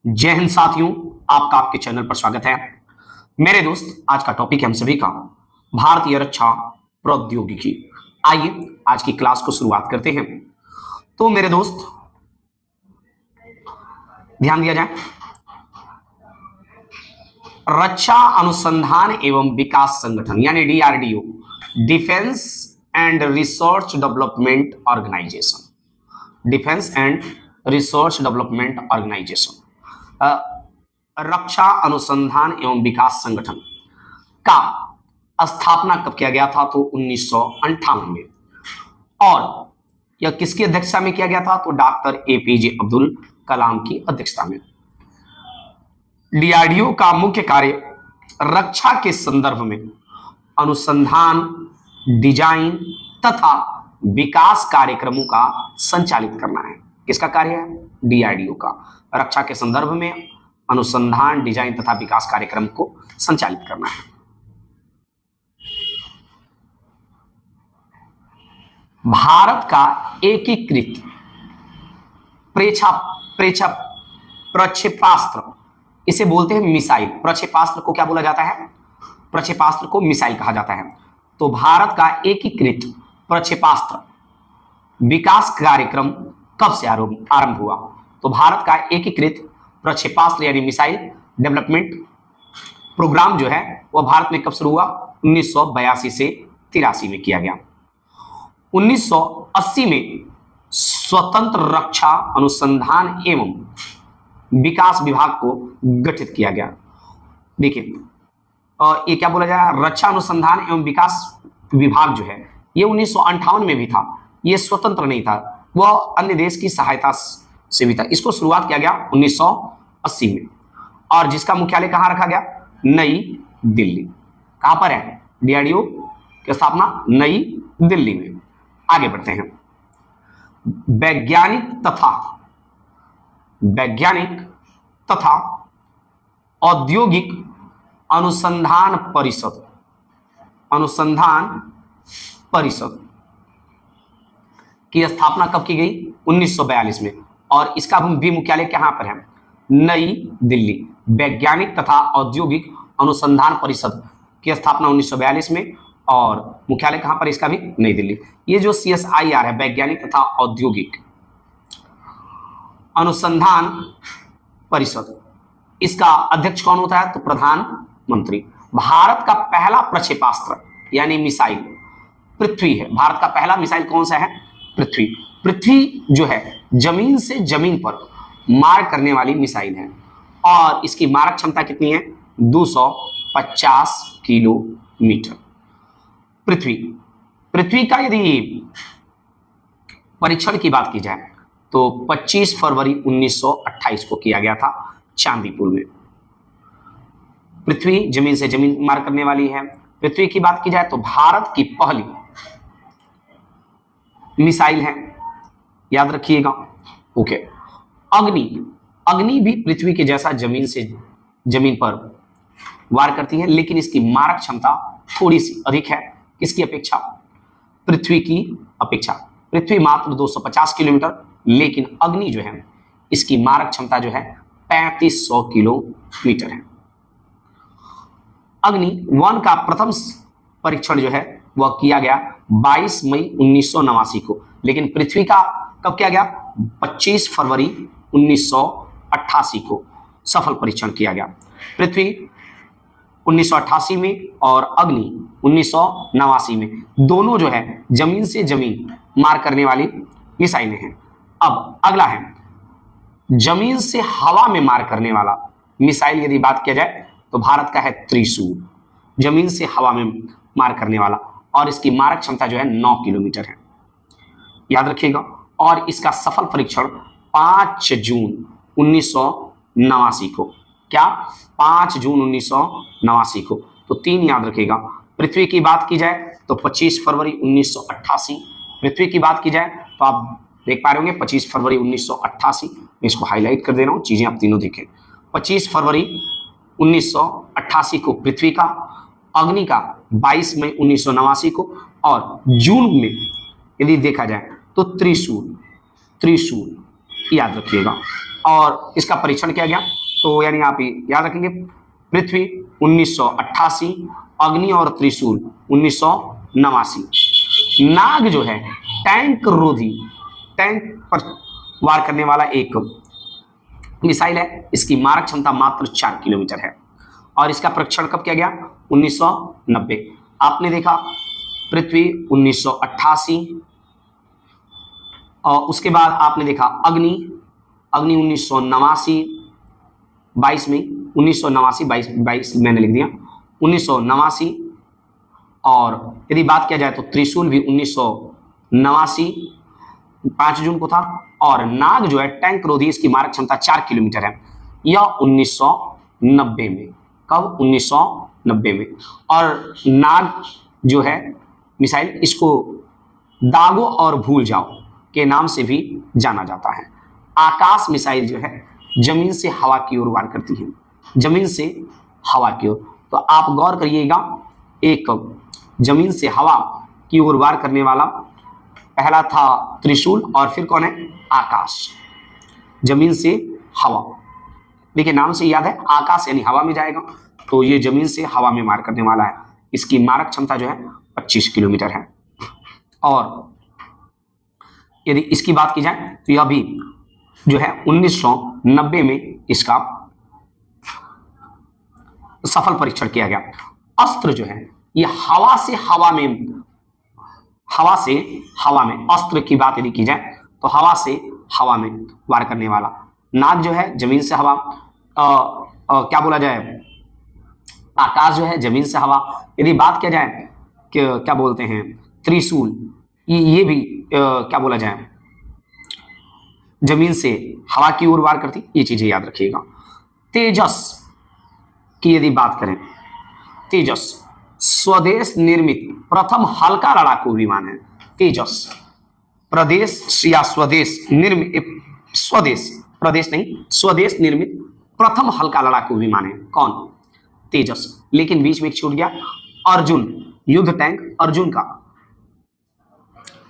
जय हिंद साथियों, आपका आपके चैनल पर स्वागत है। मेरे दोस्त, आज का टॉपिक है हम सभी का भारतीय रक्षा प्रौद्योगिकी। आइए आज की क्लास को शुरुआत करते हैं। तो मेरे दोस्त, ध्यान दिया जाए, रक्षा अनुसंधान एवं विकास संगठन यानी DRDO, defence and research development organisation, defence and research development organisation, रक्षा अनुसंधान एवं विकास संगठन का स्थापना कब किया गया था? तो 1958 में। और यह किसकी अध्यक्षता में किया गया था? तो डॉक्टर एपीजे अब्दुल कलाम की अध्यक्षता में। डीआरडीओ का मुख्य कार्य रक्षा के संदर्भ में अनुसंधान, डिजाइन तथा विकास कार्यक्रमों का संचालित करना है। किसका कार्य है? डीआरडीओ का रक्षा के संदर्भ में अनुसंधान, डिजाइन तथा विकास कार्यक्रम को संचालित करना है। भारत का एकीकृत प्रक्षेपास्त्र, इसे बोलते हैं मिसाइल। प्रक्षेपास्त्र को क्या बोला जाता है? प्रक्षेपास्त्र को मिसाइल कहा जाता है। तो भारत का एकीकृत प्रक्षेपास्त्र विकास कार्यक्रम कब से आरंभ हुआ? तो भारत का एकीकृत प्रक्षेपास्त्र यानी मिसाइल डेवलपमेंट प्रोग्राम जो है वह भारत में कब शुरू हुआ? 1982 से 83 में किया गया। 1980 में स्वतंत्र रक्षा अनुसंधान एवं विकास विभाग को गठित किया गया। देखिए, ये क्या बोला जाए, रक्षा अनुसंधान एवं विकास विभाग जो है ये 1958 में भी था। ये स्वतंत्र नहीं था, वह अन्य देश की सहायता से भी था। इसको शुरुआत किया गया 1980 में। और जिसका मुख्यालय कहां रखा गया? नई दिल्ली। कहां पर है डीआरडीओ की स्थापना? नई दिल्ली में। आगे बढ़ते हैं। वैज्ञानिक तथा औद्योगिक अनुसंधान परिषद की स्थापना कब की गई? 1942 में। और इसका भी मुख्यालय कहां पर है? नई दिल्ली। वैज्ञानिक तथा औद्योगिक अनुसंधान परिषद की स्थापना 1942 में और मुख्यालय कहां पर? इसका भी नई दिल्ली। ये जो CSIR है, वैज्ञानिक तथा औद्योगिक अनुसंधान परिषद, इसका अध्यक्ष कौन होता है? तो प्रधानमंत्री। भारत का पहला प्रक्षेपास्त्र यानी मिसाइल पृथ्वी है। भारत का पहला मिसाइल कौन सा है? पृथ्वी। पृथ्वी जो है जमीन से जमीन पर मार करने वाली मिसाइल है और इसकी मारक क्षमता कितनी है? 250 किलोमीटर। पृथ्वी का यदि परीक्षण की बात की जाए तो 25 फरवरी 1928 को किया गया था चांदीपुर में। पृथ्वी जमीन से जमीन मार करने वाली है। पृथ्वी की बात की जाए तो भारत की पहली मिसाइल है, याद रखिएगा। ओके। अग्नि भी पृथ्वी के जैसा जमीन से जमीन पर वार करती है, लेकिन इसकी मारक क्षमता थोड़ी सी अधिक है। किसकी अपेक्षा? पृथ्वी की अपेक्षा। पृथ्वी मात्र 250 किलोमीटर, लेकिन अग्नि जो है इसकी मारक क्षमता जो है 3500 किलोमीटर है। अग्नि 1 का प्रथम परीक्षण जो है वह किया गया 22 मई 1989 को, लेकिन पृथ्वी का कब किया गया? 25 फरवरी 1988 को सफल परीक्षण किया गया। पृथ्वी 1988 में और अग्नि 1989 में, दोनों जो है जमीन से जमीन मार करने वाली मिसाइलें हैं। अब अगला है जमीन से हवा में मार करने वाला मिसाइल। यदि बात किया जाए तो भारत का है त्रिशूल, जमीन से हवा में मार करने वाला, और इसकी मारक क्षमता जो है 9 किलोमीटर है, याद रखिएगा। और इसका सफल परीक्षण 5 जून 1989 को, क्या 5 जून 1989 को, तो 3 याद रखिएगा। पृथ्वी की बात की जाए तो 25 फरवरी 1988। पृथ्वी की बात की जाए तो आप देख पा रहे होंगे 25 फरवरी 1988। मैं इसको हाईलाइट कर दे रहा हूं, चीजें आप तीनों देखें। 25 फरवरी 1988 को पृथ्वी का, अग्नि का 22 मई 1989 को, और जून में यदि देखा जाए तो त्रिशूल याद रखिएगा। और इसका परीक्षण किया गया। तो यानी आप याद रखेंगे, पृथ्वी 1988, अग्नि और त्रिशूल 1989। नाग जो है टैंक रोधी, टैंक पर वार करने वाला एक मिसाइल है। इसकी मारक क्षमता मात्र 4 किलोमीटर है और इसका परीक्षण कब किया गया? 1990। आपने देखा पृथ्वी 1988, और उसके बाद आपने देखा अग्नि 1989, 22 में 1989, 22 मैंने लिख दिया 1989। और यदि बात किया जाए तो त्रिशूल भी 1989, 5 जून को था। और नाग जो है टैंक रोधी, इसकी मारक क्षमता 4 किलोमीटर है। यह 1990 में, कब? 1990 में। और नाग जो है मिसाइल, इसको दागो और भूल जाओ के नाम से भी जाना जाता है। आकाश मिसाइल जो है जमीन से हवा की ओर वार करती है, जमीन से हवा की ओर। तो आप गौर करिएगा, एक जमीन से हवा की ओर वार करने वाला पहला था त्रिशूल, और फिर कौन है? आकाश। जमीन से हवा, देखिए नाम से याद है, आकाश यानी हवा में जाएगा, तो ये जमीन से हवा में मार करने वाला है। इसकी मारक क्षमता जो है 25 किलोमीटर है। और यदि इसकी बात की जाए तो यह भी जो है 1990 में इसका सफल परीक्षण किया गया। अस्त्र जो है ये हवा से हवा में, हवा से हवा में, अस्त्र की बात यदि की जाए तो हवा से हवा में वार करने वाला। नाग जो है जमीन से हवा, क्या बोला जाए, आकाश जो है जमीन से हवा। यदि बात किया जाए कि क्या बोलते हैं, त्रिशूल, ये भी क्या बोला जाए, जमीन से हवा की ओर वार करती। ये चीजें याद रखिएगा। तेजस की यदि बात करें, तेजस स्वदेश निर्मित प्रथम हल्का लड़ाकू विमान है। तेजस प्रदेश या स्वदेश निर्मित, स्वदेश, प्रदेश नहीं, स्वदेश निर्मित प्रथम हल्का लड़ाकू विमान है। कौन? तेजस। लेकिन बीच में एक छूट गया, अर्जुन युद्ध टैंक, अर्जुन का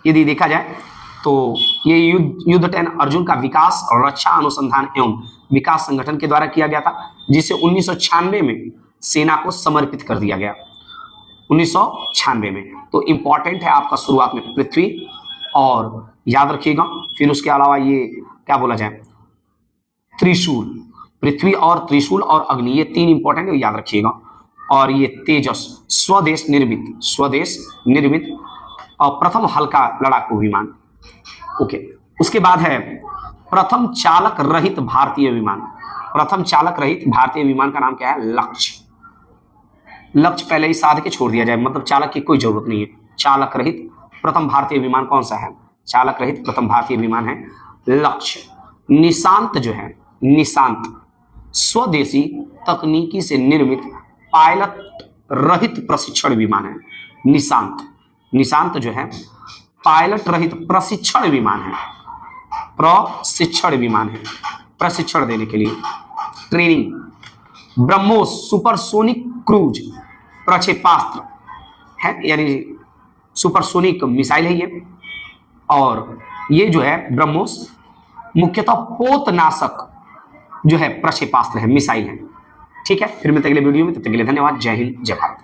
यदि देखा जाए तो ये युद्ध टैंक अर्जुन का विकास और रक्षा अनुसंधान एवं विकास संगठन के द्वारा किया गया था, जिसे 1996 में सेना को समर्पित कर दिया गया। 1996 में। तो इंपॉर्टेंट है आपका शुरुआत में पृथ्वी, और याद रखिएगा। फिर उसके अलावा ये क्या बोला जाए, त्रिशूल, पृथ्वी और त्रिशूल और अग्नि, ये 3 इंपॉर्टेंट है, याद रखिएगा। और ये तेजस स्वदेश निर्मित, स्वदेश निर्मित और प्रथम हल्का लड़ाकू विमान। ओके, उसके बाद है प्रथम चालक रहित भारतीय विमान। प्रथम चालक रहित भारतीय विमान का नाम क्या है? लक्ष्य। लक्ष्य पहले ही साध के छोड़ दिया जाए, मतलब चालक की कोई जरूरत नहीं है। चालक रहित प्रथम भारतीय विमान कौन सा है? चालक रहित प्रथम भारतीय विमान है लक्ष्य। निशांत जो है, निशांत स्वदेशी तकनीकी से निर्मित पायलट रहित प्रशिक्षण विमान है। निशांत, निशांत जो है पायलट रहित प्रशिक्षण विमान है, प्रशिक्षण विमान है, प्रशिक्षण देने के लिए, ट्रेनिंग। ब्रह्मोस सुपरसोनिक क्रूज प्रक्षेपास्त्र है, यानी सुपरसोनिक मिसाइल है ये। और ये जो है ब्रह्मोस मुख्यतः पोतनाशक जो है प्रक्षेपास्त्र है, मिसाइल है। ठीक है, फिर मिलते अगले वीडियो में, तब तक के लिए धन्यवाद। जय हिंद, जय भारत।